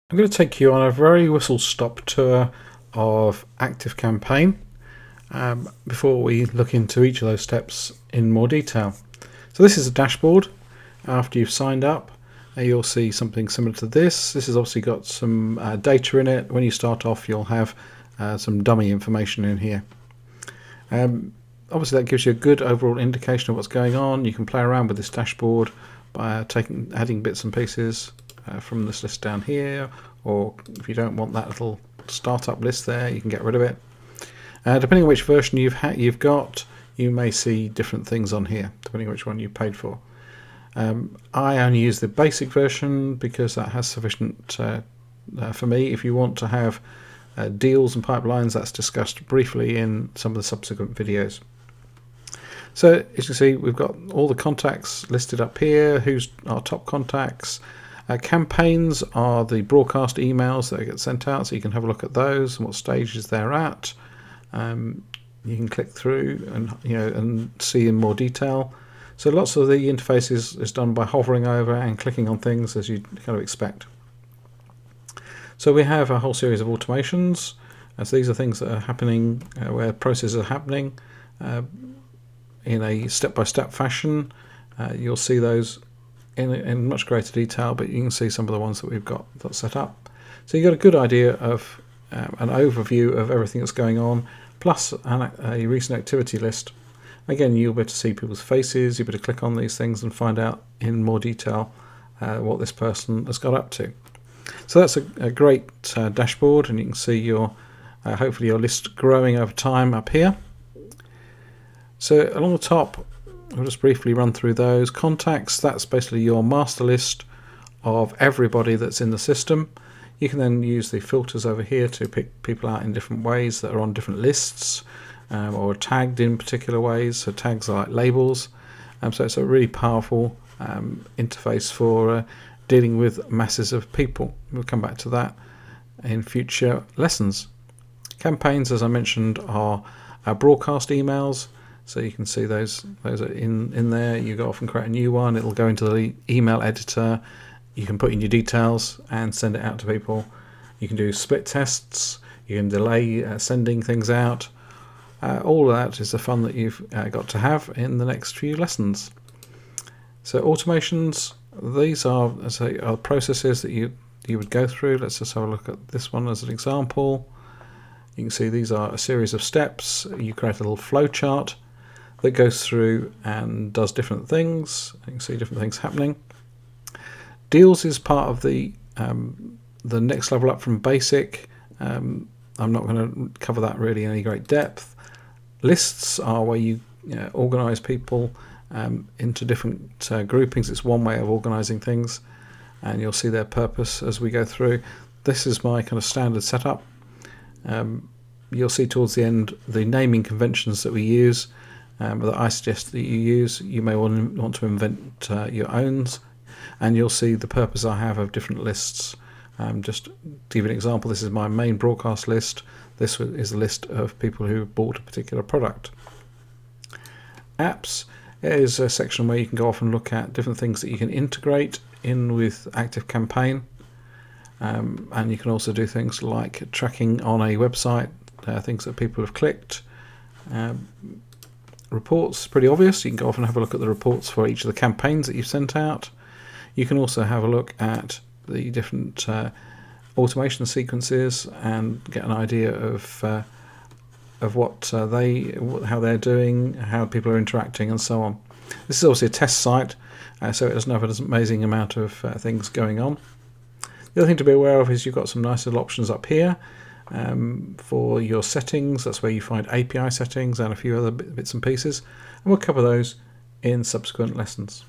I'm going to take you on a very whistle-stop tour of ActiveCampaign before we look into each of those steps in more detail. So this is a dashboard. After you've signed up, you'll see something similar to this. This has obviously got some data in it. When you start off, you'll have some dummy information in here. Obviously that gives you a good overall indication of what's going on. You can play around with this dashboard by adding bits and pieces from this list down here, or if you don't want that little startup list there, you can get rid of it. Depending on which version you've got, you may see different things on here, depending on which one you paid for. I only use the basic version because that has sufficient for me. If you want to have deals and pipelines, that's discussed briefly in some of the subsequent videos. So as you can see, we've got all the contacts listed up here. Who's our top contacts? Campaigns are the broadcast emails that get sent out, so you can have a look at those and what stages they're at. You can click through and see in more detail. So lots of the interface is done by hovering over and clicking on things, as you'd kind of expect. So we have a whole series of automations. So these are things that are happening where processes are happening in a step-by-step fashion. You'll see those in much greater detail, but you can see some of the ones that we've got set up. So you've got a good idea of an overview of everything that's going on, plus a recent activity list. Again, you'll be able to see people's faces. You'll be able to click on these things and find out in more detail what this person has got up to. So that's a great dashboard, and you can see your hopefully your list growing over time up here. So along the top, I'll just briefly run through those. Contacts, that's basically your master list of everybody that's in the system. You can then use the filters over here to pick people out in different ways that are on different lists or tagged in particular ways. So tags are like labels. So it's a really powerful interface for dealing with masses of people. We'll come back to that in future lessons. Campaigns, as I mentioned, are broadcast emails. So you can see those are in there. You go off and create a new one. It'll go into the email editor. You can put in your details and send it out to people. You can do split tests. You can delay sending things out. All of that is the fun that you've got to have in the next few lessons. So automations, these are, as I say, are processes that you would go through. Let's just have a look at this one as an example. You can see these are a series of steps. You create a little flow chart that goes through and does different things. You can see different things happening. Deals is part of the next level up from basic. I'm not going to cover that really in any great depth. Lists are where you organize people into different groupings. It's one way of organizing things, and you'll see their purpose as we go through. This is my kind of standard setup. You'll see towards the end the naming conventions that we use, that I suggest that you use. You may want to invent your own, and you'll see the purpose I have of different lists. Just to give you an example, this is my main broadcast list. This is a list of people who bought a particular product. Apps is a section where you can go off and look at different things that you can integrate in with ActiveCampaign. And you can also do things like tracking on a website, things that people have clicked. Reports, pretty obvious. You can go off and have a look at the reports for each of the campaigns that you've sent out. You can also have a look at the different automation sequences and get an idea of how they're doing, how people are interacting, and so on. This is obviously a test site, so it doesn't have an amazing amount of things going on. The other thing to be aware of is you've got some nice little options up here for your settings. That's where you find API settings and a few other bits and pieces, and we'll cover those in subsequent lessons.